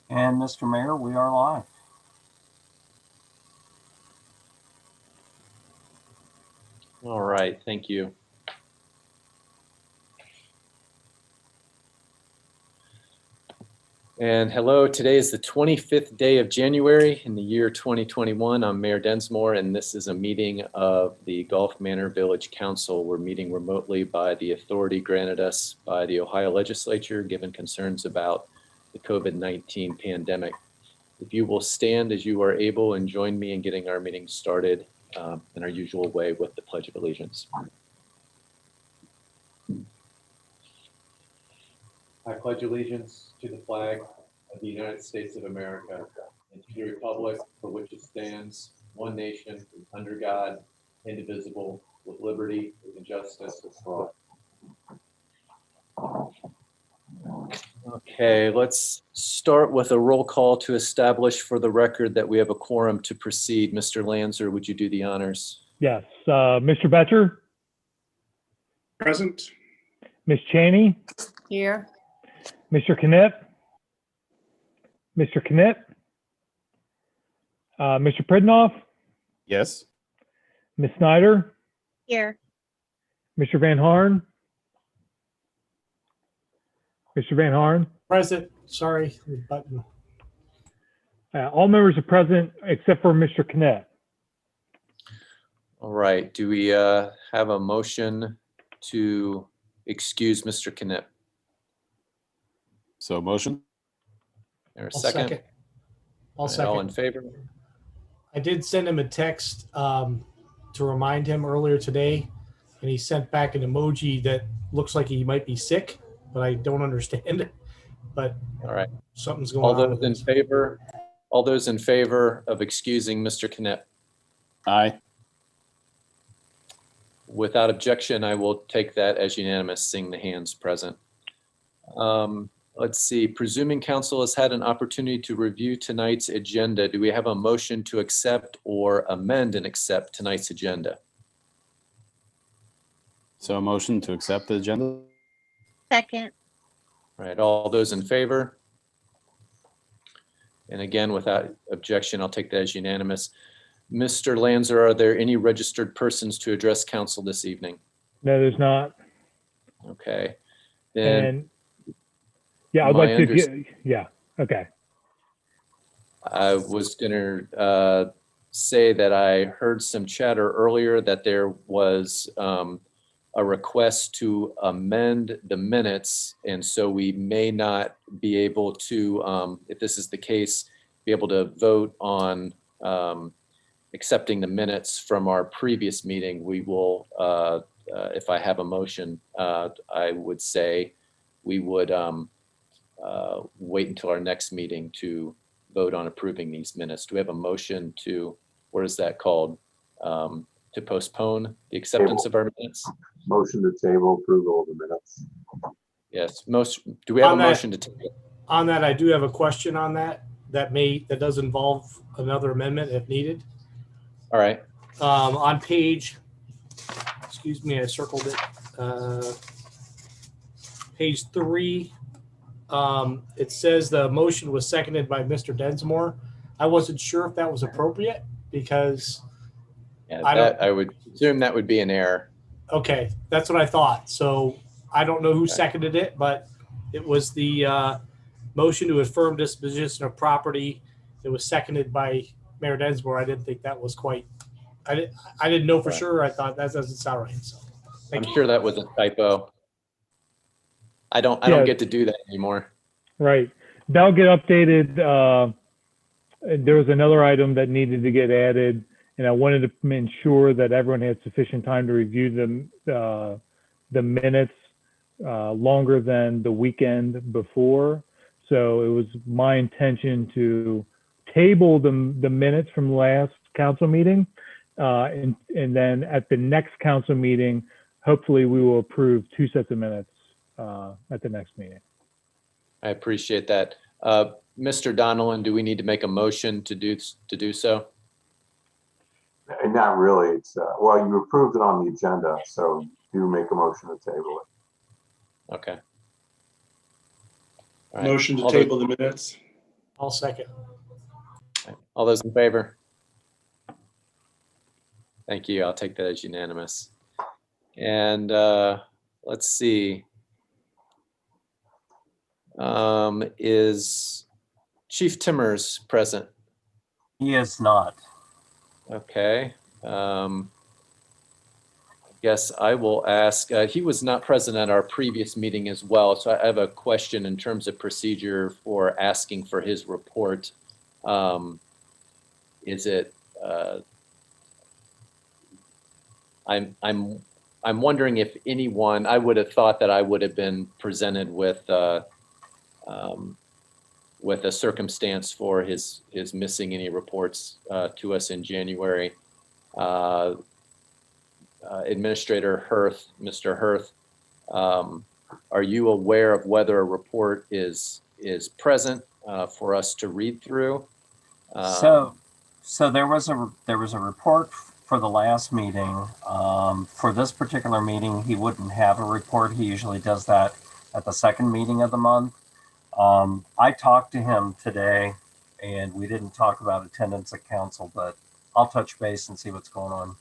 And Mr. Mayor, we are live. All right, thank you. And hello, today is the 25th day of January in the year 2021. I'm Mayor Densmore, and this is a meeting of the Gulf Manor Village Council. We're meeting remotely by the authority granted us by the Ohio legislature, given concerns about the COVID-19 pandemic. If you will stand as you are able and join me in getting our meeting started in our usual way with the Pledge of Allegiance. I pledge allegiance to the flag of the United States of America and to the republic for which it stands, one nation, under God, indivisible, with liberty and justice for all. Okay, let's start with a roll call to establish for the record that we have a quorum to proceed. Mr. Lanzer, would you do the honors? Yes. Mr. Betcher? Present. Ms. Cheney? Here. Mr. Knipp? Mr. Knipp? Mr. Pridnoff? Yes. Ms. Snyder? Here. Mr. Van Harn? Mr. Van Harn? Present. Sorry, the button. All members are present except for Mr. Knipp. All right, do we have a motion to excuse Mr. Knipp? So motion. Or a I'll second? I'll All right, all in second. favor? I did send him a text to remind him earlier today, and he sent back an emoji that looks like he might be sick, but I don't understand it. But All right, something's going all on those with in this. favor? All those in favor of excusing Mr. Knipp? Aye. Without objection, I will take that as unanimous, seeing the hands present. Let's see, presuming council has had an opportunity to review tonight's agenda, do we have a motion to accept or amend and accept tonight's agenda? So a motion to accept the agenda. Second. All right, all those in favor? And again, without objection, I'll take that as unanimous. Mr. Lanzer, are there any registered persons to address council this evening? No, there's not. Okay. Then And yeah, I'd my like to get, yeah, okay. I was gonna say that I heard some chatter earlier that there was a request to amend the minutes. And so we may not be able to, if this is the case, be able to vote on accepting the minutes from our previous meeting. We will, if I have a motion, I would say we would wait until our next meeting to vote on approving these minutes. Do we have a motion to, what is that called? To postpone the acceptance of our minutes? Motion to table approval of the minutes. Yes, do we have a On that- motion to table? On that, I do have a question on that. That does involve another amendment if needed. All right, On page, excuse me, I circled it. Page 3. It says the motion was seconded by Mr. Densmore. I wasn't sure if that was appropriate because, yeah, I don't- that, I would assume that would be an error. okay, that's what I thought. So I don't know who seconded it, but it was the motion to affirm disposition of property. It was seconded by Mayor Densmore. I didn't think that was quite, I didn't know for Right. sure. I thought that doesn't sound right. So I'm thank you. sure that was a typo. I don't Yeah. get to do that anymore. Right. That'll get updated. There was another item that needed to get added, and I wanted to ensure that everyone had sufficient time to review the minutes longer than the weekend before. So it was my intention to table the minutes from last council meeting, and then at the next council meeting, hopefully we will approve 2 sets of minutes at the next meeting. I appreciate that. Mr. Donnellan, do we need to make a motion to do so? And not really, it's, well, you approved it on the agenda, so do make a motion to table it. Okay. All right. Motion to All those- table the minutes. I'll second. All those in favor? Thank you. I'll take that as unanimous. And let's see. Is Chief Timmers present? He is not. Okay. Yes, I will ask. He was not present at our previous meeting as well, so I have a question in terms of procedure for asking for his report. Is it? I'm wondering if anyone. I would have thought that I would have been presented with a circumstance for his missing any reports to us in January. Administrator Hirth, Mr. Hirth, are you aware of whether a report is present for us to read through? So there was a report for the last meeting. For this particular meeting, he wouldn't have a report. He usually does that at the second meeting of the month. I talked to him today, and we didn't talk about attendance at council, but I'll touch base and see what's going on.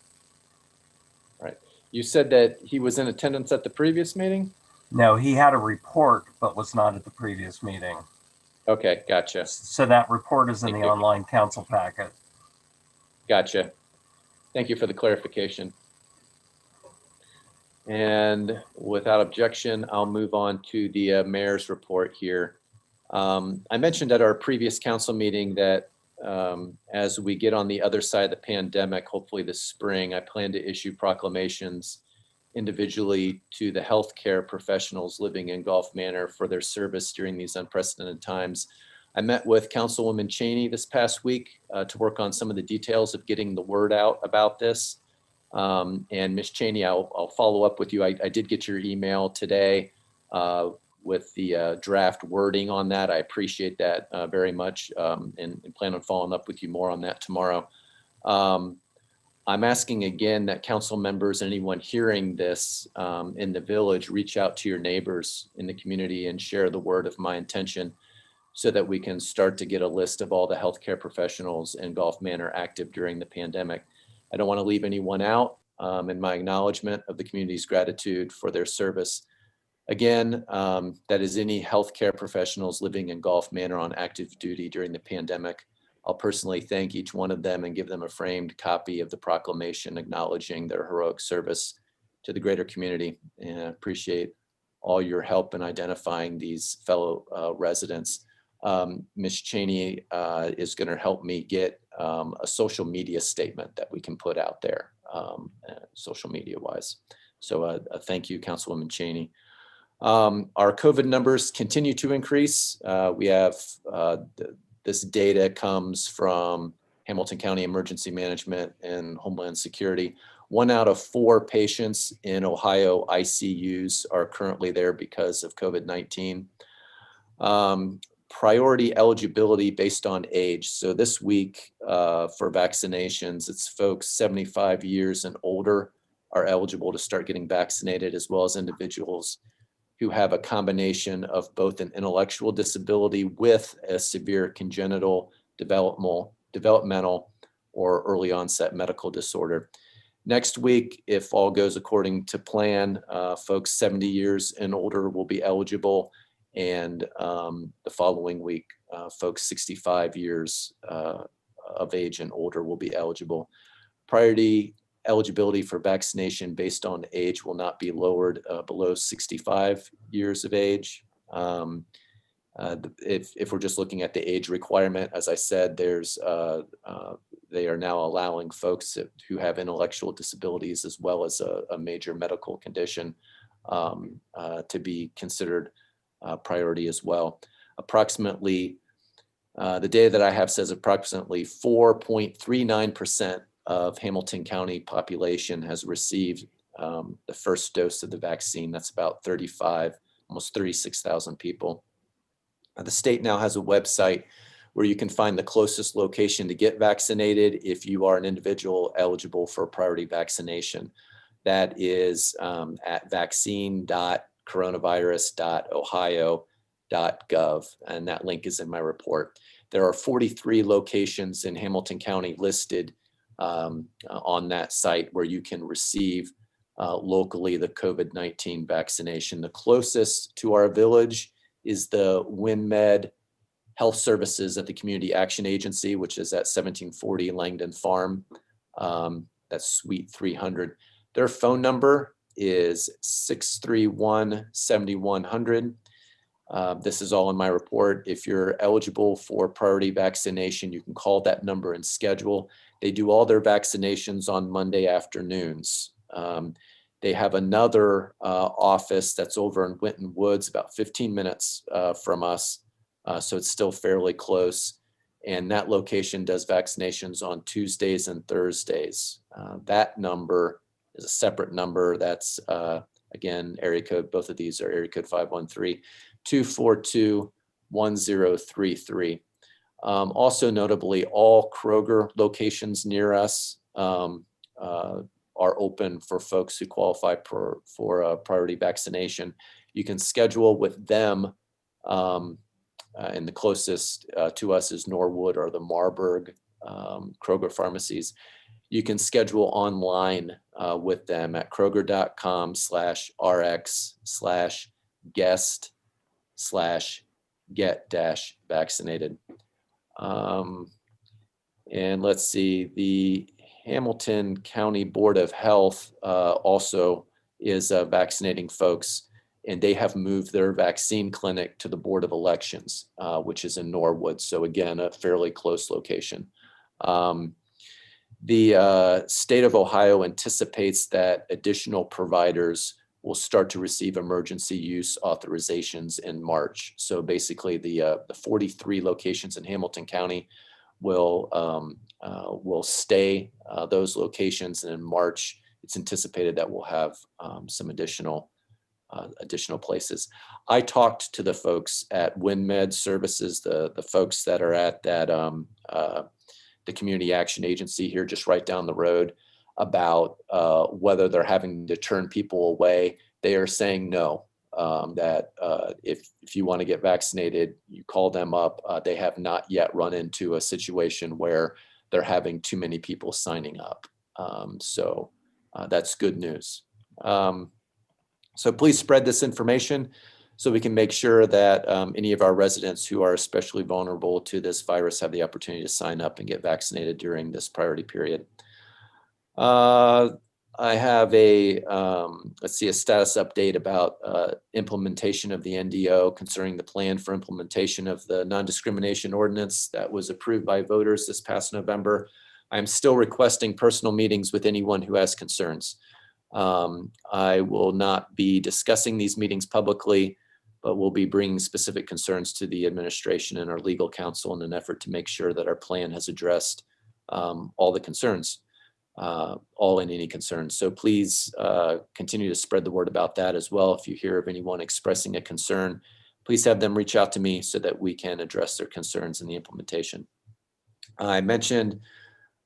You said that he was in attendance at the previous meeting? No, he had a report, but was not at the previous meeting. Okay, gotcha. So that report is in Thank the you. online council packet. Gotcha. Thank you for the clarification. And without objection, I'll move on to the mayor's report here. I mentioned at our previous council meeting that as we get on the other side of the pandemic, hopefully this spring, I plan to issue proclamations individually to the healthcare professionals living in Gulf Manor for their service during these unprecedented times. I met with Councilwoman Cheney this past week to work on some of the details of getting the word out about this. And Ms. Cheney, I'll follow up with you. I did get your email today with the draft wording on that. I appreciate that very much and plan on following up with you more on that tomorrow. I'm asking again that council members, anyone hearing this in the village, reach out to your neighbors in the community and share the word of my intention so that we can start to get a list of all the healthcare professionals in Gulf Manor active during the pandemic. I don't want to leave anyone out in my acknowledgement of the community's gratitude for their service. Again, that is any healthcare professionals living in Gulf Manor on active duty during the pandemic. I'll personally thank each one of them and give them a framed copy of the proclamation acknowledging their heroic service to the greater community. And I appreciate all your help in identifying these fellow residents. Ms. Cheney is going to help me get a social media statement that we can put out there, social media wise. So thank you, Councilwoman Cheney. Our COVID numbers continue to increase. We have this data comes from Hamilton County Emergency Management and Homeland Security. 1 out of 4 patients in Ohio ICUs are currently there because of COVID-19. Priority eligibility based on age. So this week for vaccinations, it's folks 75 years and older are eligible to start getting vaccinated, as well as individuals who have a combination of both an intellectual disability with a severe congenital, developmental, or early onset medical disorder. Next week, if all goes according to plan, folks 70 years and older will be eligible. And the following week, folks 65 years of age and older will be eligible. Priority eligibility for vaccination based on age will not be lowered below 65 years of age. If we're just looking at the age requirement, as I said, they are now allowing folks who have intellectual disabilities as well as a major medical condition to be considered priority as well. Approximately, the data that I have says approximately 4.39% of Hamilton County population has received the first dose of the vaccine. That's about 35, almost 36,000 people. The state now has a website where you can find the closest location to get vaccinated if you are an individual eligible for priority vaccination. That is at vaccine.coronavirus.ohio.gov, and that link is in my report. There are 43 locations in Hamilton County listed on that site where you can receive locally the COVID-19 vaccination. The closest to our village is the WinMed Health Services at the Community Action Agency, which is at 1740 Langdon Farm. That's Suite 300. Their phone number is 631-7100. This is all in my report. If you're eligible for priority vaccination, you can call that number and schedule. They do all their vaccinations on Monday afternoons. They have another office that's over in Winton Woods, about 15 minutes from us. So it's still fairly close. And that location does vaccinations on Tuesdays and Thursdays. That number is a separate number. That's, again, area code, both of these are area code 513-242-1033. Also notably, all Kroger locations near us are open for folks who qualify for a priority vaccination. You can schedule with them, and the closest to us is Norwood or the Marburg Kroger pharmacies. You can schedule online with them at kroger.com/rx/guest/get-vaccinated. And let's see, the Hamilton County Board of Health also is vaccinating folks, and they have moved their vaccine clinic to the Board of Elections, which is in Norwood. So again, a fairly close location. The state of Ohio anticipates that additional providers will start to receive emergency use authorizations in March. So basically the 43 locations in Hamilton County will stay those locations, and in March, it's anticipated that we'll have some additional places. I talked to the folks at WinMed Services, the folks that are at that the Community Action Agency here just right down the road, about whether they're having to turn people away. They are saying no, that if you want to get vaccinated, you call them up. They have not yet run into a situation where they're having too many people signing up. So that's good news. So please spread this information so we can make sure that any of our residents who are especially vulnerable to this virus have the opportunity to sign up and get vaccinated during this priority period. I have a status update about implementation of the NDO concerning the plan for implementation of the non-discrimination ordinance that was approved by voters this past November. I'm still requesting personal meetings with anyone who has concerns. I will not be discussing these meetings publicly, but we'll be bringing specific concerns to the administration and our legal counsel in an effort to make sure that our plan has addressed all the concerns, all and any concerns. So please continue to spread the word about that as well. If you hear of anyone expressing a concern, please have them reach out to me so that we can address their concerns in the implementation. I mentioned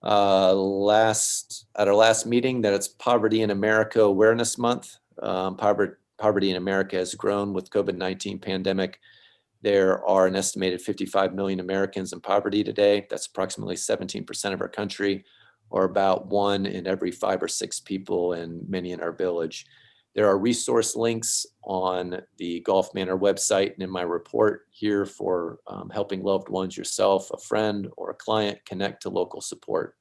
at our last meeting that it's Poverty in America Awareness Month. Poverty in America has grown with COVID-19 pandemic. There are an estimated 55 million Americans in poverty today. That's approximately 17% of our country, or about 1 in every 5 or 6 people, and many in our village. There are resource links on the Gulf Manor website and in my report here for helping loved ones, yourself, a friend, or a client connect to local support.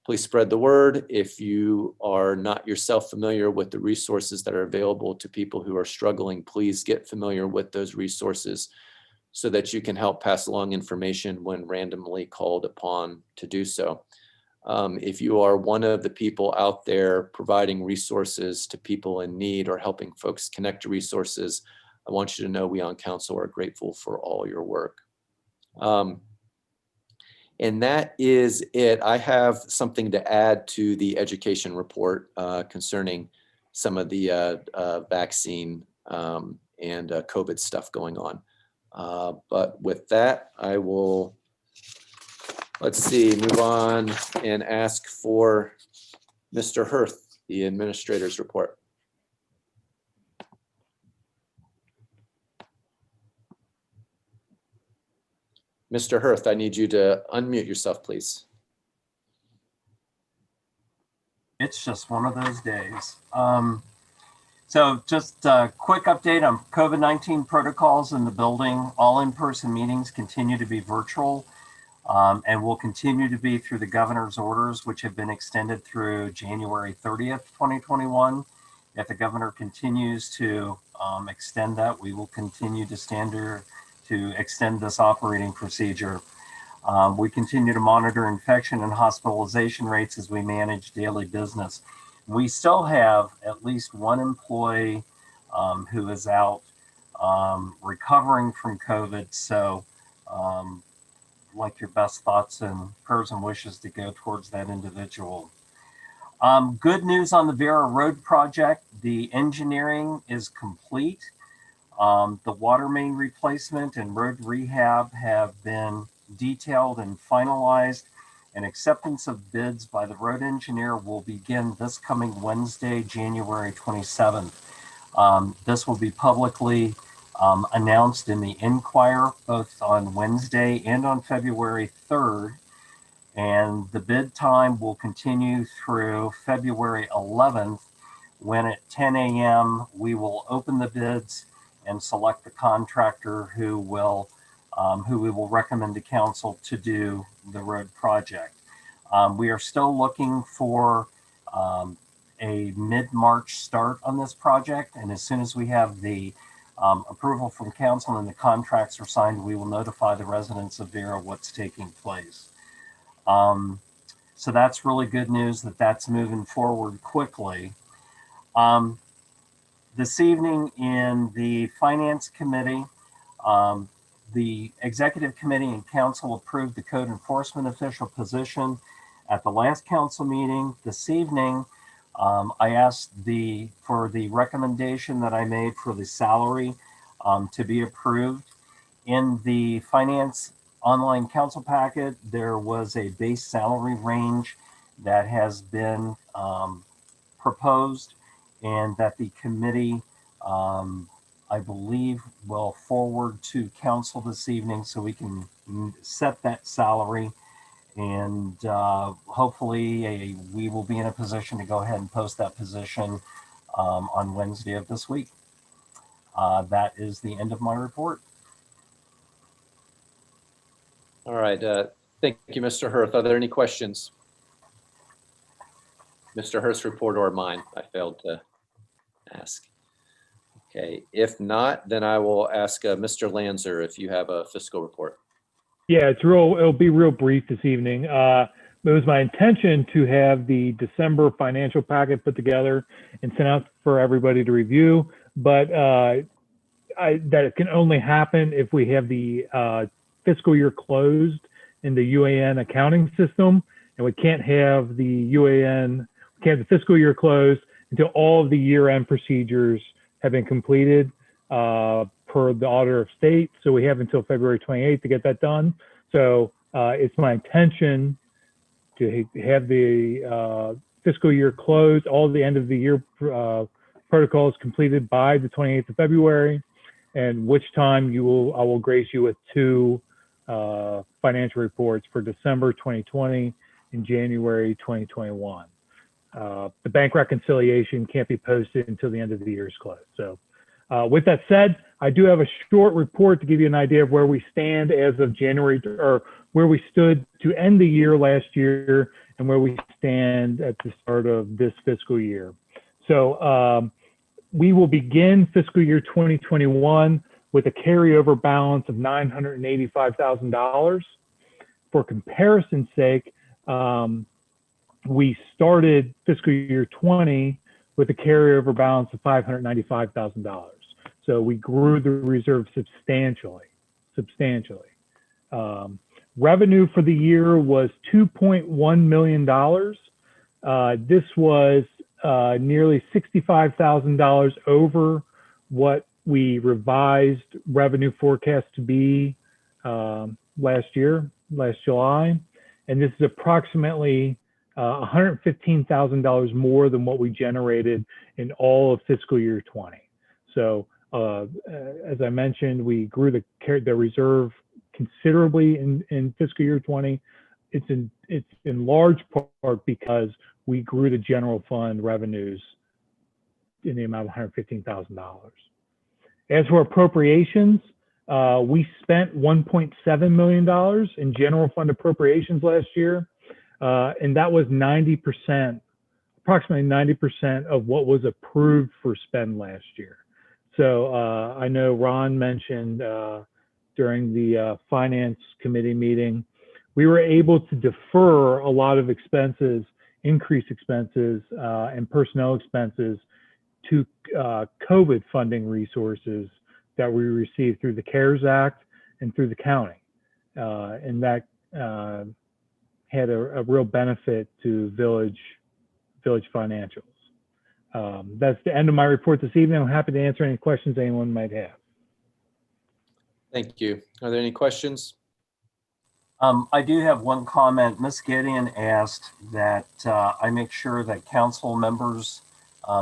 Please spread the word. If you are not yourself familiar with the resources that are available to people who are struggling, please get familiar with those resources so that you can help pass along information when randomly called upon to do so. If you are one of the people out there providing resources to people in need or helping folks connect to resources, I want you to know we on council are grateful for all your work. And that is it. I have something to add to the education report concerning some of the vaccine and COVID stuff going on. But with that, I will, move on and ask for Mr. Hirth, the administrator's report. Mr. Hirth, I need you to unmute yourself, please. It's just one of those days. So just a quick update on COVID-19 protocols in the building. All in-person meetings continue to be virtual and will continue to be through the governor's orders, which have been extended through January 30th, 2021. If the governor continues to extend that, we will continue to extend this operating procedure. We continue to monitor infection and hospitalization rates as we manage daily business. We still have at least one employee who is out recovering from COVID. So like your best thoughts and prayers and wishes to go towards that individual. Good news on the Vera Road project. The engineering is complete. The water main replacement and road rehab have been detailed and finalized, and acceptance of bids by the road engineer will begin this coming Wednesday, January 27th. This will be publicly announced in the Enquirer, both on Wednesday and on February 3rd. And the bid time will continue through February 11th, when at 10 a.m. we will open the bids and select the contractor who we will recommend to council to do the road project. We are still looking for a mid-March start on this project, and as soon as we have the approval from council and the contracts are signed, we will notify the residents of Vera what's taking place. So that's really good news that that's moving forward quickly. This evening in the Finance Committee, the Executive Committee and Council approved the code enforcement official position at the last council meeting. This evening, I asked for the recommendation that I made for the salary to be approved. In the Finance Online Council packet, there was a base salary range that has been proposed and that the committee, I believe, will forward to council this evening so we can set that salary. And hopefully we will be in a position to go ahead and post that position on Wednesday of this week. That is the end of my report. All right. Thank you, Mr. Hirth. Are there any questions? Mr. Hirth's report or mine? I failed to ask. Okay. If not, then I will ask Mr. Lanzer if you have a fiscal report. Yeah, it'll be real brief this evening. It was my intention to have the December financial packet put together and sent out for everybody to review, but that can only happen if we have the fiscal year closed in the UAN accounting system, and we can't have the the fiscal year closed until all of the year-end procedures have been completed per the Auditor of State. So we have until February 28th to get that done. So it's my intention to have the fiscal year closed, all the end of the year protocols completed by the 28th of February, and which time I will grace you with two financial reports for December 2020 and January 2021. The bank reconciliation can't be posted until the end of the year is closed. So with that said, I do have a short report to give you an idea of where we stand as of January, or where we stood to end the year last year and where we stand at the start of this fiscal year. So we will begin fiscal year 2021 with a carryover balance of $985,000. For comparison's sake, we started fiscal year 20 with a carryover balance of $595,000. So we grew the reserve substantially. Revenue for the year was $2.1 million. This was nearly $65,000 over what we revised revenue forecast to be last July. And this is approximately $115,000 more than what we generated in all of fiscal year 20. So as I mentioned, we grew the reserve considerably in fiscal year 20. It's in large part because we grew the general fund revenues in the amount of $115,000. As for appropriations, we spent $1.7 million in general fund appropriations last year, and that was approximately 90% of what was approved for spend last year. So I know Ron mentioned during the Finance Committee meeting, we were able to defer a lot of expenses, increased expenses, and personnel expenses to COVID funding resources that we received through the CARES Act and through the county. And that had a real benefit to village financials. That's the end of my report this evening. I'm happy to answer any questions anyone might have. Thank you. Are there any questions? I do have one comment. Ms. Gideon asked that I make sure that council members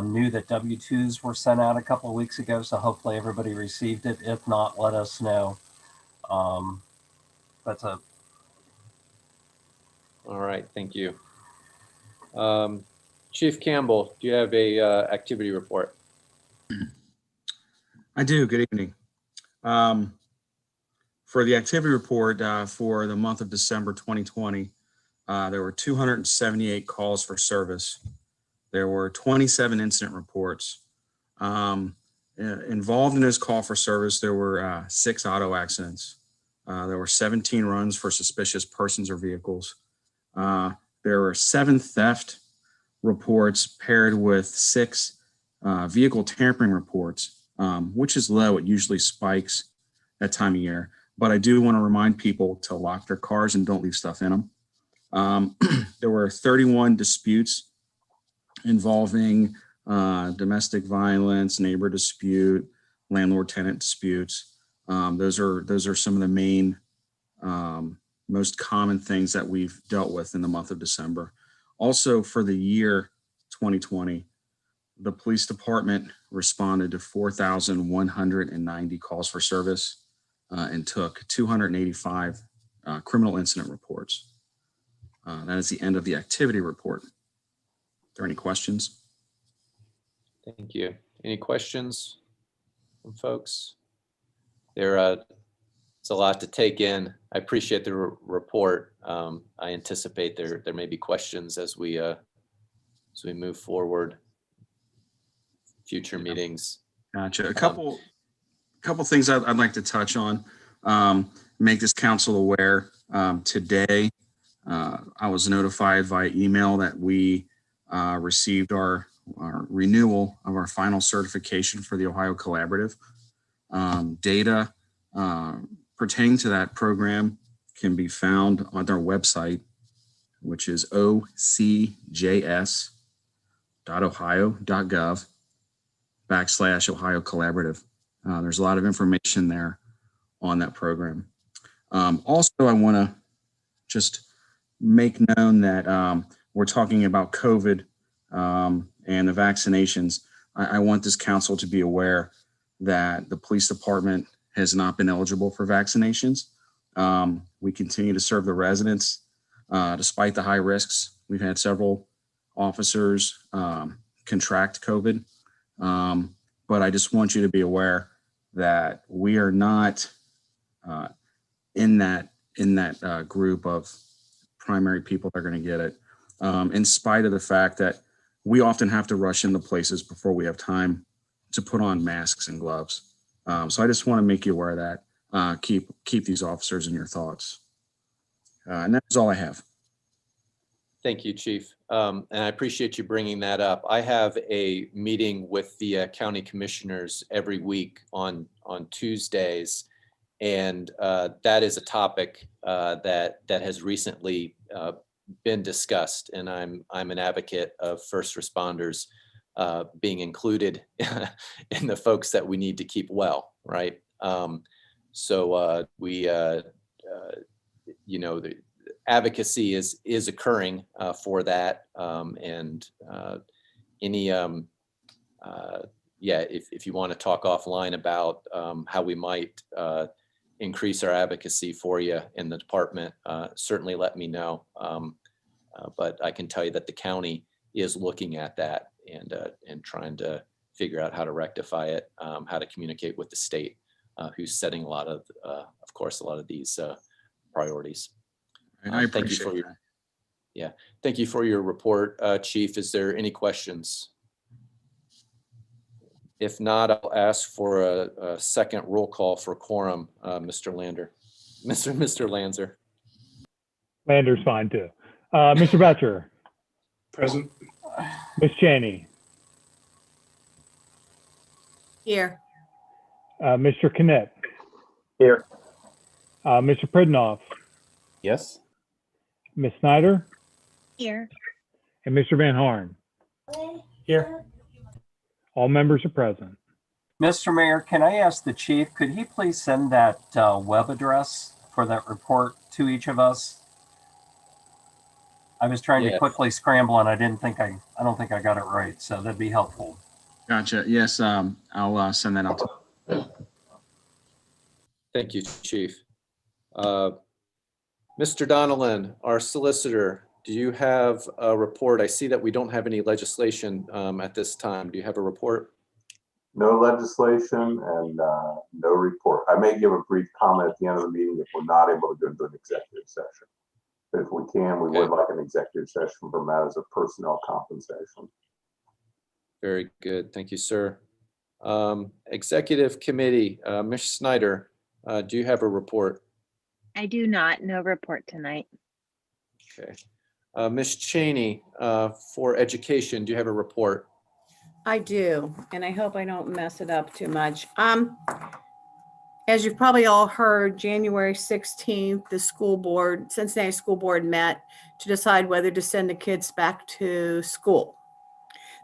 knew that W-2s were sent out a couple of weeks ago, so hopefully everybody received it. If not, let us know. That's a. All right, thank you. Chief Campbell, do you have a activity report? I do. Good evening. For the activity report for the month of December 2020, there were 278 calls for service. There were 27 incident reports. Involved in this call for service, there were 6 auto accidents. There were 17 runs for suspicious persons or vehicles. There were 7 theft reports paired with 6 vehicle tampering reports, which is low. It usually spikes that time of year. But I do want to remind people to lock their cars and don't leave stuff in them. There were 31 disputes involving domestic violence, neighbor dispute, landlord-tenant disputes. Those are some of the main, most common things that we've dealt with in the month of December. Also, for the year 2020, the police department responded to 4,190 calls for service and took 285 criminal incident reports. That is the end of the activity report. Are there any questions? Thank you. Any questions from folks? It's a lot to take in. I appreciate the report. I anticipate there may be questions as we move forward. Future meetings. Gotcha. A couple things I'd like to touch on. Make this council aware. Today, I was notified via email that we received our renewal of our final certification for the Ohio Collaborative. Data pertaining to that program can be found on their website, which is ocjs.ohio.gov/Ohio Collaborative. There's a lot of information there on that program. Also, I want to just make known that we're talking about COVID and the vaccinations. I want this council to be aware that the police department has not been eligible for vaccinations. We continue to serve the residents despite the high risks. We've had several officers contract COVID, but I just want you to be aware that we are not in that group of primary people that are going to get it, in spite of the fact that we often have to rush into places before we have time to put on masks and gloves. So I just want to make you aware of that. Keep these officers in your thoughts. And that's all I have. Thank you, Chief. And I appreciate you bringing that up. I have a meeting with the county commissioners every week on Tuesdays, and that is a topic that has recently been discussed. And I'm an advocate of first responders being included in the folks that we need to keep well, right? So the advocacy is occurring for that, and if you want to talk offline about how we might increase our advocacy for you in the department, certainly let me know. But I can tell you that the county is looking at that and trying to figure out how to rectify it, how to communicate with the state, who's setting a lot of course, a lot of these priorities. I Thank you appreciate for that. Thank you for your report, Chief. Is there any questions? If not, I'll ask for a second roll call for quorum, Mr. Lander. Mr. Lanzer. Lander's fine too. Mr. Batcher, Present. Ms. Cheney, Here. Mr. Knet, Here. Mr. Pridnoff, Yes. Ms. Snyder, Here. and Mr. Van Horn. Here. All members are present. Mr. Mayor, can I ask the chief, could he please send that web address for that report to each of us? I was trying to Yeah. quickly scramble and I don't think I got it right. So that'd be helpful. Gotcha. Yes, I'll send that out. Thank you, Chief. Mr. Donellan, our solicitor, do you have a report? I see that we don't have any legislation at this time. Do you have a report? No legislation and no report. I may give a brief comment at the end of the meeting if we're not able to go into an executive session. But if we can, we would Okay. like an executive session for matters of personnel compensation. Very good. Thank you, sir. Executive Committee, Ms. Snyder, do you have a report? I do not. No report tonight. Okay. Ms. Cheney, for Education, do you have a report? I do, and I hope I don't mess it up too much. As you've probably all heard, January 16th, the Cincinnati School Board met to decide whether to send the kids back to school.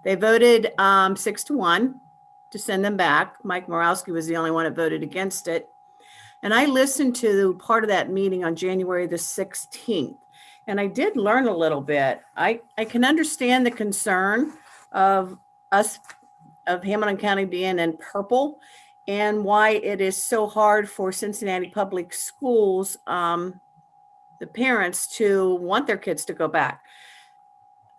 They voted 6-1 to send them back. Mike Morawski was the only one that voted against it. And I listened to part of that meeting on January the 16th, and I did learn a little bit. I can understand the concern of Hamilton County being in purple and why it is so hard for Cincinnati Public Schools, the parents, to want their kids to go back.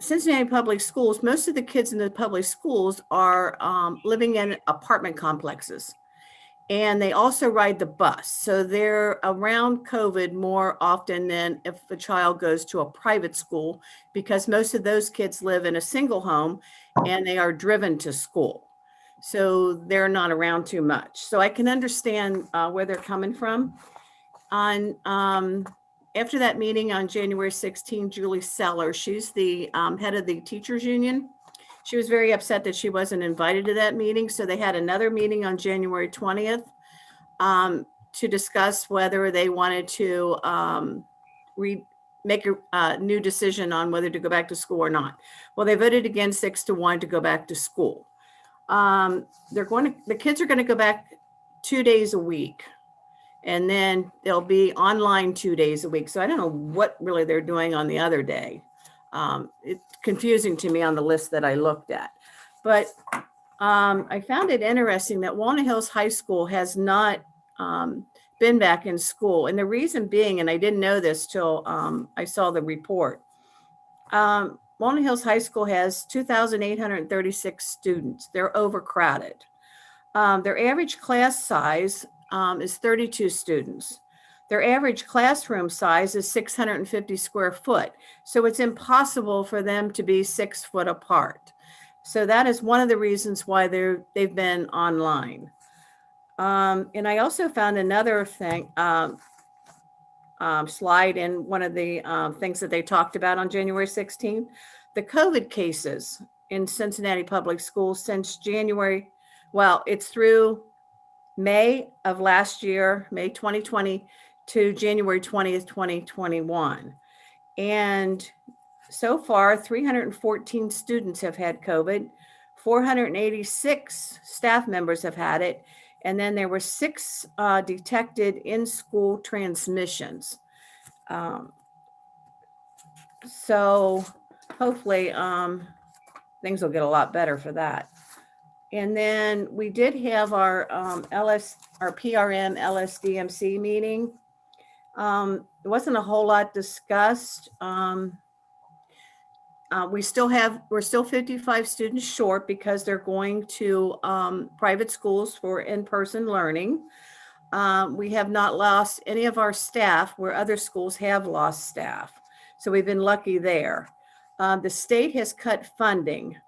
Cincinnati Public Schools, most of the kids in the public schools are living in apartment complexes. And they also ride the bus. So they're around COVID more often than if a child goes to a private school, because most of those kids live in a single home and they are driven to school. So they're not around too much. So I can understand where they're coming from. After that meeting on January 16, Julie Seller, she's the head of the teachers union. She was very upset that she wasn't invited to that meeting. So they had another meeting on January 20th to discuss whether they wanted to make a new decision on whether to go back to school or not. Well, they voted again 6-1 to go back to school. The kids are going to go back 2 days a week, and then they'll be online 2 days a week. So I don't know what really they're doing on the other day. It's confusing to me on the list that I looked at, but I found it interesting that Walnut Hills High School has not been back in school. And the reason being, and I didn't know this till I saw the report, Walnut Hills High School has 2,836 students. They're overcrowded. Their average class size is 32 students. Their average classroom size is 650 square foot. So it's impossible for them to be 6 foot apart. So that is one of the reasons why they've been online. And I also found another thing, slide in one of the things that they talked about on January 16th, the COVID cases in Cincinnati Public Schools since January. Well, it's through May of last year, May 2020 to January 20th, 2021. And so far, 314 students have had COVID, 486 staff members have had it, and then there were 6 detected in-school transmissions. So hopefully things will get a lot better for that. And then we did have our our PRM LSDMC meeting. It wasn't a whole lot discussed. We're still 55 students short because they're going to private schools for in-person learning. We have not lost any of our staff where other schools have lost staff. So we've been lucky there. The state has cut funding.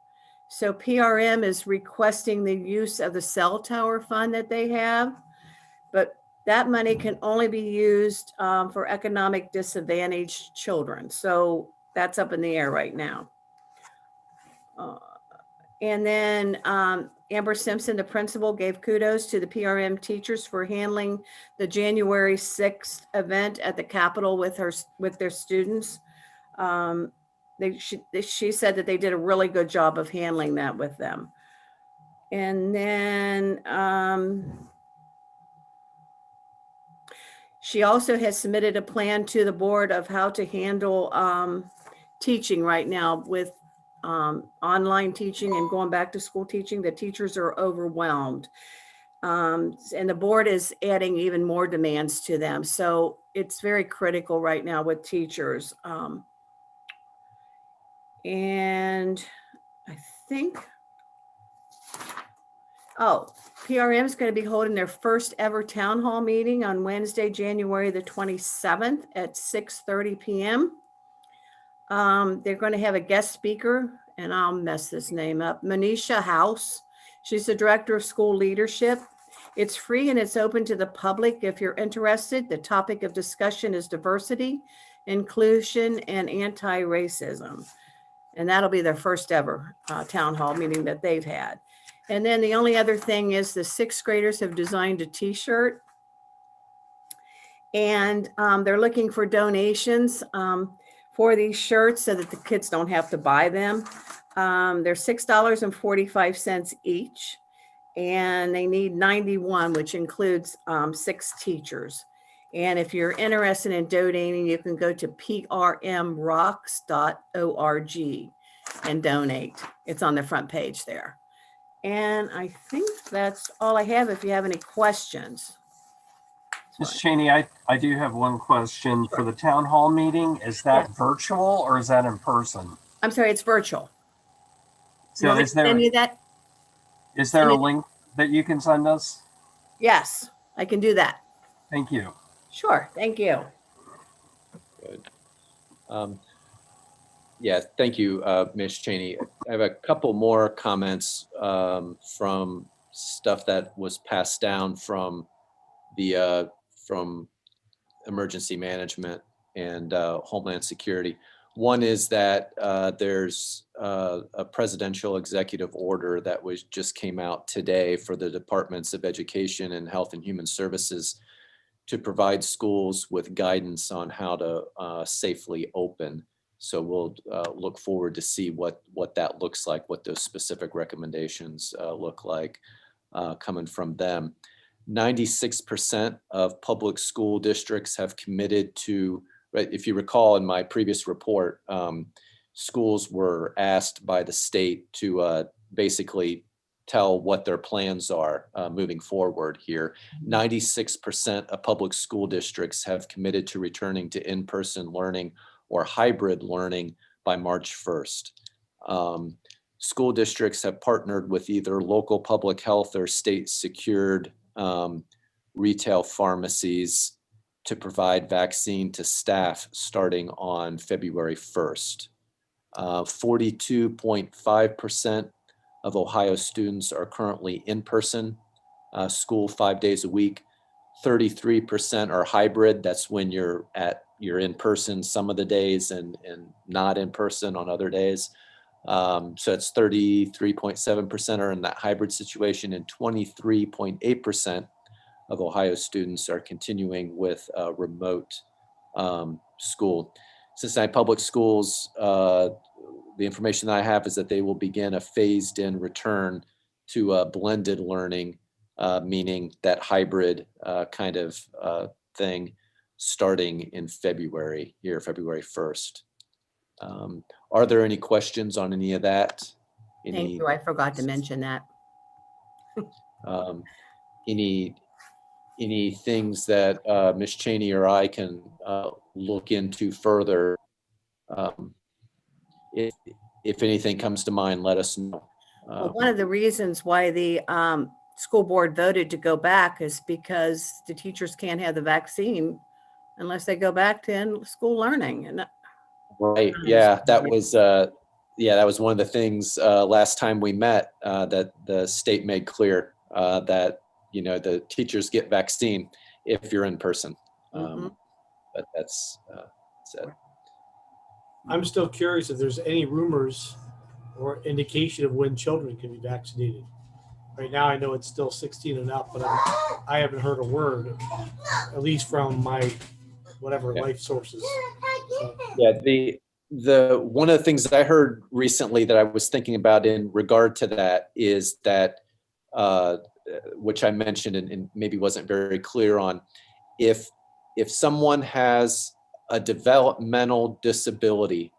So PRM is requesting the use of the cell tower fund that they have, but that money can only be used for economic disadvantaged children. So that's up in the air right now. And then Amber Simpson, the principal, gave kudos to the PRM teachers for handling the January 6th event at the Capitol with their students. She said that they did a really good job of handling that with them. And then she also has submitted a plan to the board of how to handle teaching right now with online teaching and going back to school teaching. The teachers are overwhelmed. And the board is adding even more demands to them. So it's very critical right now with teachers. And I think, PRM is going to be holding their first ever town hall meeting on Wednesday, January the 27th at 6:30 p.m. They're going to have a guest speaker, and I'll mess this name up, Manisha House. She's the director of school leadership. It's free and it's open to the public if you're interested. The topic of discussion is diversity, inclusion, and anti-racism. And that'll be their first ever town hall meeting that they've had. And then the only other thing is the sixth graders have designed a t-shirt. And they're looking for donations for these shirts so that the kids don't have to buy them. They're $6.45 each. And they need 91, which includes 6 teachers. And if you're interested in donating, you can go to prmrocks.org and donate. It's on the front page there. And I think that's all I have if you have any questions. Ms. Cheney, I do have one question. For the town hall meeting. Is that virtual or is that in person? I'm sorry, it's virtual. So is there a link that you can send us? Yes, I can do that. Thank you. Sure, thank you. Good. Yeah, thank you, Ms. Cheney. I have a couple more comments from stuff that was passed down from the from emergency management and Homeland Security. One is that there's a presidential executive order that just came out today for the Departments of Education and Health and Human Services to provide schools with guidance on how to safely open. So we'll look forward to see what that looks like, what those specific recommendations look like coming from them. 96% of public school districts have committed to, right, if you recall in my previous report, schools were asked by the state to basically tell what their plans are moving forward here. 96% of public school districts have committed to returning to in-person learning or hybrid learning by March 1st. School districts have partnered with either local public health or state secured retail pharmacies to provide vaccine to staff starting on February 1st. 42.5% of Ohio students are currently in-person school 5 days a week. 33% are hybrid. That's when you're in person some of the days and not in person on other days. So it's 33.7% are in that hybrid situation, and 23.8% of Ohio students are continuing with remote school. Cincinnati Public Schools, the information that I have is that they will begin a phased-in return to blended learning, meaning that hybrid kind of thing starting in February, February 1st. Are there any questions on any of that? Thank you. I forgot to mention that. um, any things that Ms. Cheney or I can look into further. Um, if anything comes to mind, let us know. Well, one of the reasons why the school board voted to go back is because the teachers can't have the vaccine unless they go back to in-school learning. And Right. Yeah, that was one of the things last time we met that the state made clear that the teachers get vaccine if you're in person. But that's it. I'm still curious if there's any rumors or indication of when children can be vaccinated. Right now, I know it's still 16 and up, but I haven't heard a word, at least from my whatever life sources. So, Yeah, the one of the things that I heard recently that I was thinking about in regard to that is that which I mentioned and maybe wasn't very clear on, if someone has a developmental disability,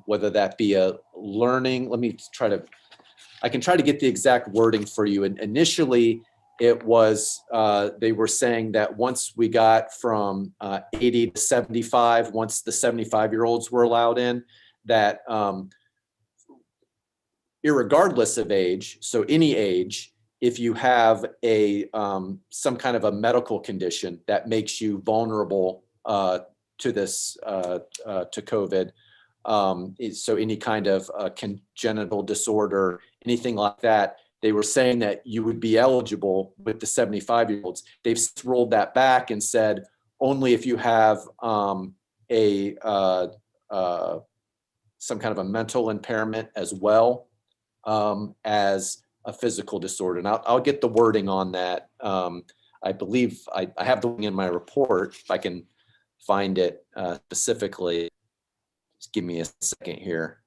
whether that be a learning, I can try to get the exact wording for you. And initially it was, they were saying that once we got from 80 to 75, once the 75-year-olds were allowed in, that irregardless of age, so any age, if you have a some kind of a medical condition that makes you vulnerable to this to COVID, so any kind of congenital disorder, anything like that, they were saying that you would be eligible with the 75-year-olds. They've rolled that back and said only if you have some kind of a mental impairment as well as a physical disorder. And I'll get the wording on that. I believe I have the wording in my report. If I can find it specifically, just give me a second here.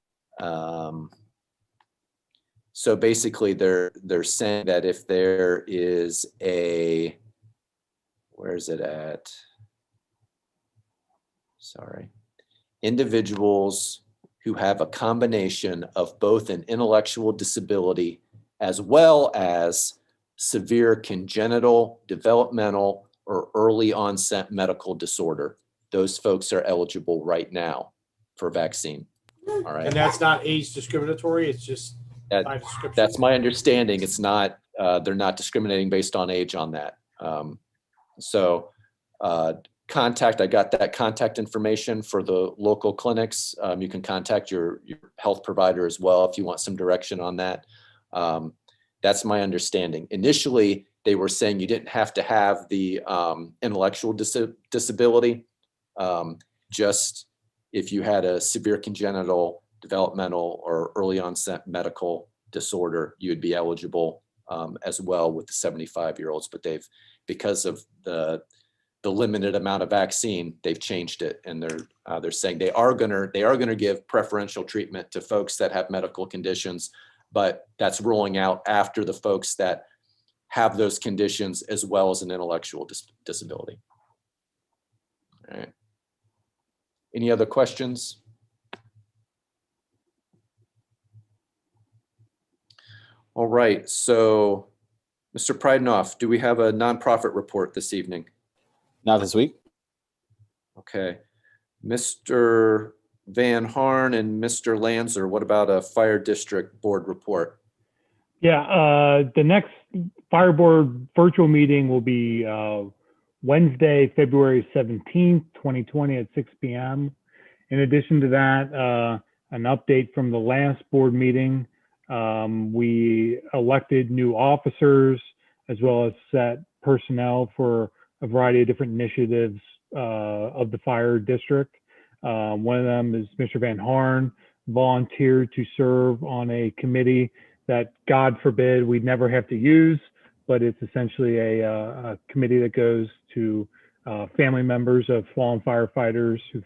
So basically they're saying that if there is a, where is it at? Sorry. Individuals who have a combination of both an intellectual disability as well as severe congenital, developmental, or early onset medical disorder. Those folks are eligible right now for vaccine. All right. and that's not age discriminatory. It's just by description. That's my understanding. It's not, they're not discriminating based on age on that. I got that contact information for the local clinics. You can contact your health provider as well if you want some direction on that. That's my understanding. Initially, they were saying you didn't have to have the intellectual disability. Just if you had a severe congenital, developmental, or early onset medical disorder, you would be eligible as well with the 75-year-olds. But because of the limited amount of vaccine, they've changed it, and they're saying they are gonna give preferential treatment to folks that have medical conditions, but that's rolling out after the folks that have those conditions as well as an intellectual disability. All right. Any other questions? All right. So, Mr. Pridenoff, do we have a nonprofit report this evening? Not this week. Okay. Mr. Van Harn and Mr. Lanzer, what about a fire district board report? Yeah, the next fire board virtual meeting will be Wednesday, February 17th, 2020 at 6 p.m. In addition to that, an update from the last board meeting. We elected new officers as well as set personnel for a variety of different initiatives of the fire district. One of them is Mr. Van Harn volunteered to serve on a committee that, God forbid, we'd never have to use, but it's essentially a committee that goes to family members of fallen firefighters who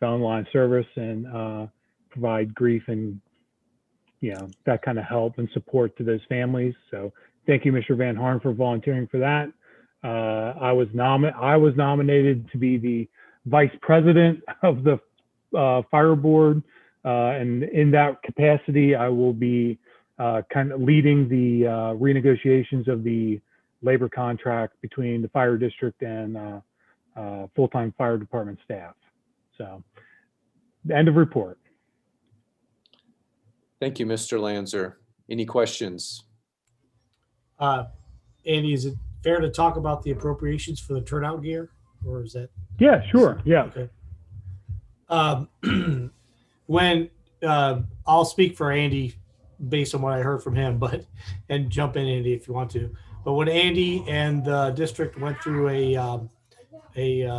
fell in line of service and provide grief and that kind of help and support to those families. So thank you, Mr. Van Harn, for volunteering for that. I was nominated to be the vice president of the fire board, and in that capacity, I will be kind of leading the renegotiations of the labor contract between the fire district and full-time fire department staff. So, the end of report. Thank you, Mr. Lanzer. Any questions? Andy, is it fair to talk about the appropriations for the turnout gear, or is that? Yeah, sure. Yeah. Okay. When I'll speak for Andy based on what I heard from him, and jump in, Andy, if you want to. But when Andy and the district went through a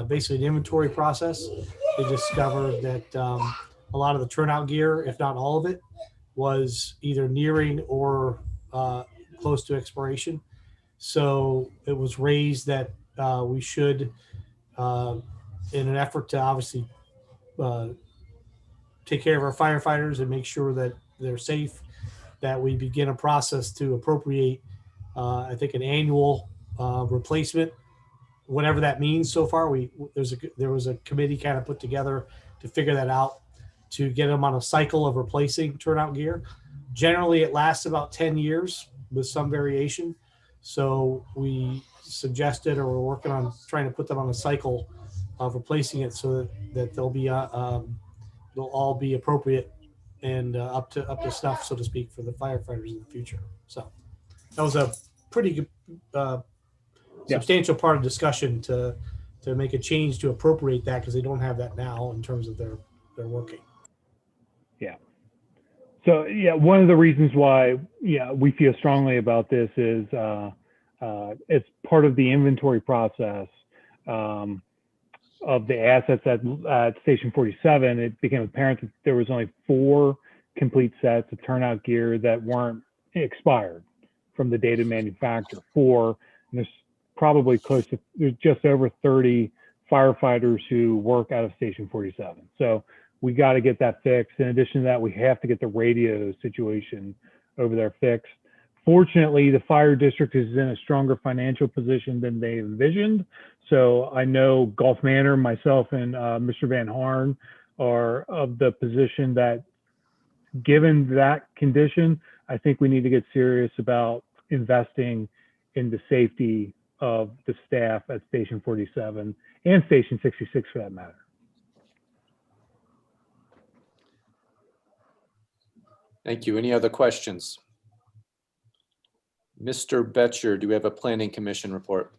basically an inventory process, they discovered that a lot of the turnout gear, if not all of it, was either nearing or close to expiration. So it was raised that we should, in an effort to obviously take care of our firefighters and make sure that they're safe, that we begin a process to appropriate, I think, an annual replacement, whatever that means. So far, there was a committee kind of put together to figure that out, to get them on a cycle of replacing turnout gear. Generally, it lasts about 10 years with some variation. So we suggested, or we're working on trying to put them on a cycle of replacing it so that they'll be they'll all be appropriate and up to snuff, so to speak, for the firefighters in the future. So that was a pretty good, substantial part of discussion to make a change to appropriate that, because they don't have that now in terms of their working. Yeah. So yeah, one of the reasons why we feel strongly about this is it's part of the inventory process of the assets at Station 47. It became apparent that there was only 4 complete sets of turnout gear that weren't expired from the date of manufacture. 4, and there's probably there's just over 30 firefighters who work out of Station 47. So we got to get that fixed. In addition to that, we have to get the radio situation over there fixed. Fortunately, the fire district is in a stronger financial position than they envisioned. So I know Gulf Manor, myself, and Mr. Van Harn are of the position that, given that condition, I think we need to get serious about investing in the safety of the staff at Station 47 and Station 66 for that matter. Thank you. Any other questions? Mr. Betcher, do we have a planning commission report?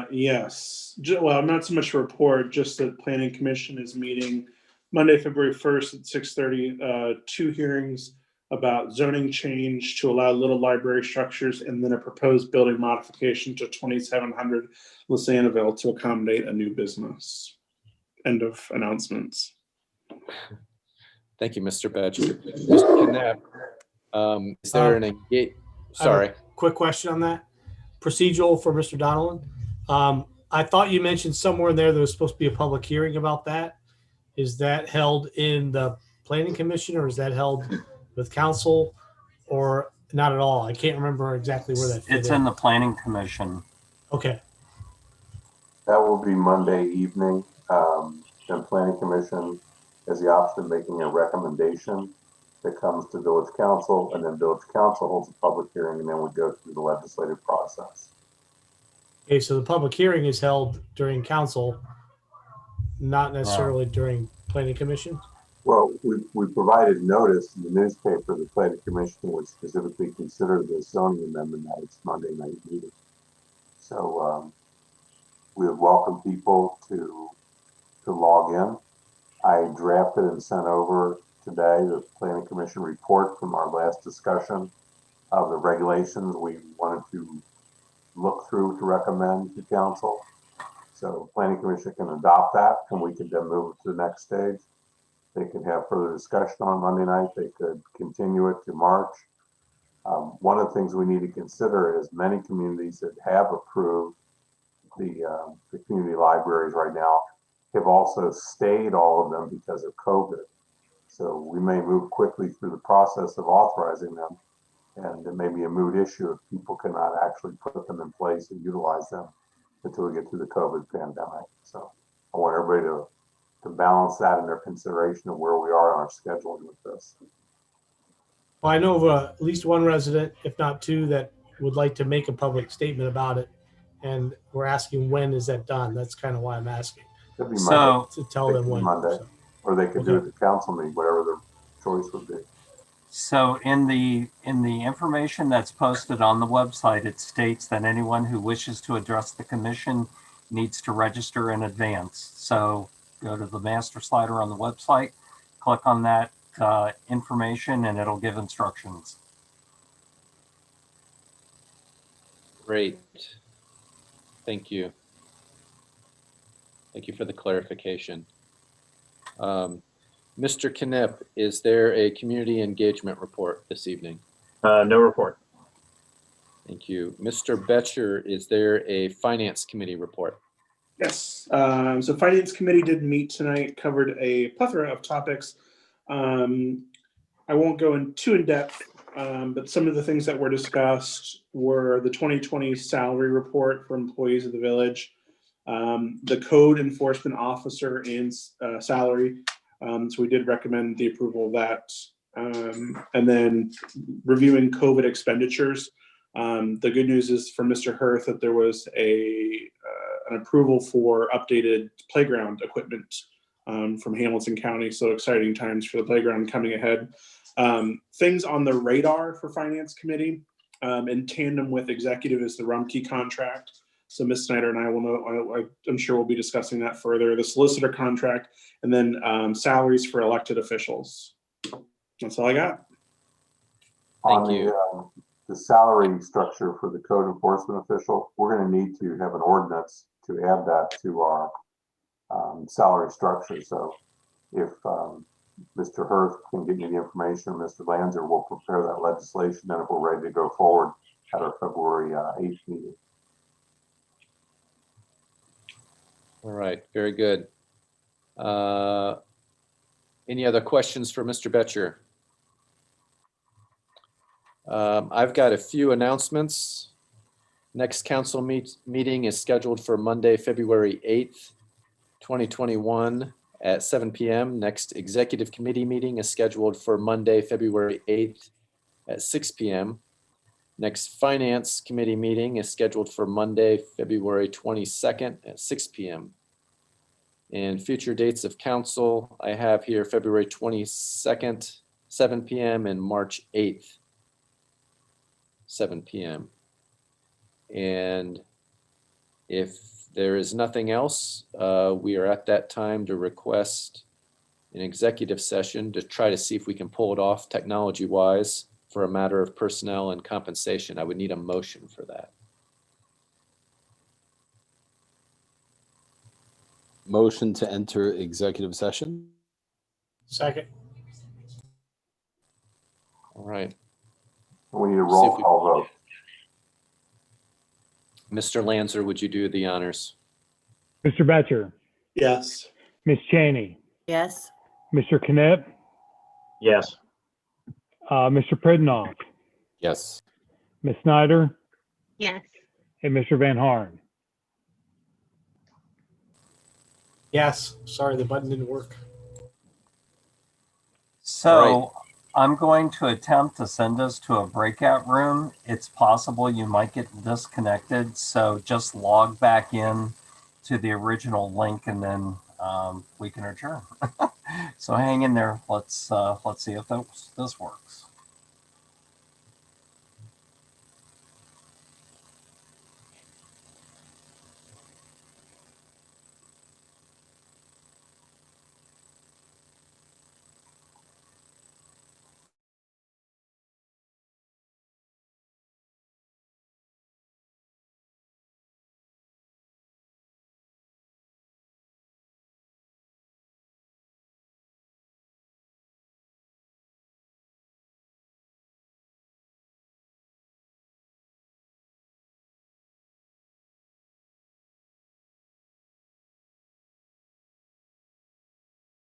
Yes. Well, not so much a report, just that planning commission is meeting Monday, February 1st at 6:30. 2 hearings about zoning change to allow little library structures, and then a proposed building modification to 2700 Lissanaville to accommodate a new business. End of announcements. Thank you, Mr. Betcher. Mr. Knapp, is there an engage? Sorry. Quick question on that. Procedural for Mr. Donellan. I thought you mentioned somewhere in there was supposed to be a public hearing about that. Is that held in the planning commission, or is that held with council, or not at all? I can't remember exactly where that fit It's in the planning commission. Okay. That will be Monday evening. The planning commission has the option of making a recommendation that comes to village council, and then village council holds a public hearing, and then we go through the legislative process. Okay, so the public hearing is held during council, not necessarily during planning commission? Well, we provided notice in the newspaper. The planning commission would specifically consider the zoning amendment at its Monday night meeting. So we would welcome people to log in. I drafted and sent over today the planning commission report from our last discussion of the regulations we wanted to look through to recommend to council. So planning commission can adopt that, and we can then move it to the next stage. They can have further discussion on Monday night. They could continue it to March. One of the things we need to consider is many communities that have approved the community libraries right now have also stayed all of them because of COVID. So we may move quickly through the process of authorizing them, and it may be a moot issue if people cannot actually put them in place and utilize them until we get through the COVID pandemic. So I want everybody to balance that in their consideration of where we are on our scheduling with this. Well, I know of at least one resident, if not two, that would like to make a public statement about it. And we're asking, when is that done? That's kind of why I'm asking, Could be Monday, So, to tell It them could be when. Monday. So, or they could do it Okay. at the council meeting, whatever their choice would be. so in the information that's posted on the website, it states that anyone who wishes to address the commission needs to register in advance. So go to the master slider on the website, click on that information, and it'll give instructions. Great. Thank you. Thank you for the clarification. Mr. Knipp, is there a community engagement report this evening? No report. Thank you. Mr. Betcher, is there a finance committee report? Yes. So Finance Committee did meet tonight, covered a plethora of topics. I won't go too in depth, but some of the things that were discussed were the 2020 salary report for employees of the village, the code enforcement officer and salary. So we did recommend the approval of that. And then reviewing COVID expenditures. The good news is for Mr. Hirth that there was an approval for updated playground equipment from Hamilton County. So exciting times for the playground coming ahead. Things on the radar for Finance Committee in tandem with executive is the Rumpke contract. So Ms. Snyder and I will know, I'm sure we'll be discussing that further, the solicitor contract, and then salaries for elected officials. That's all I got. Thank you. The salary structure for the code enforcement official, we're going to need to have an ordinance to add that to our salary structure. So if Mr. Hirth can get me the information, Mr. Lanzer will prepare that legislation, and if we're ready to go forward at our February 8th meeting. All right, very good. Any other questions for Mr. Betcher? I've got a few announcements. Next council meeting is scheduled for Monday, February 8th, 2021 at 7 p.m. Next executive committee meeting is scheduled for Monday, February 8th at 6 p.m. Next finance committee meeting is scheduled for Monday, February 22nd at 6 p.m. And future dates of council, I have here February 22nd, 7 p.m. and March 8th, 7 p.m. And if there is nothing else, we are at that time to request an executive session to try to see if we can pull it off technology-wise for a matter of personnel and compensation. I would need a motion for that. Motion to enter executive session. Second. All right. We need a See if roll we- call vote. Mr. Lanzer, would you do the honors? Mr. Betcher, Yes. Ms. Cheney, Yes. Mr. Knipp, Yes. Mr. Pridnoff, Yes. Ms. Snyder, Yes. and Mr. Van Harn. Yes. Sorry, the button didn't work. So I'm going to attempt to send us to a breakout room. It's possible you might get disconnected, so just log back in to the original link and then we can adjourn. So hang in there. Let's see if this works.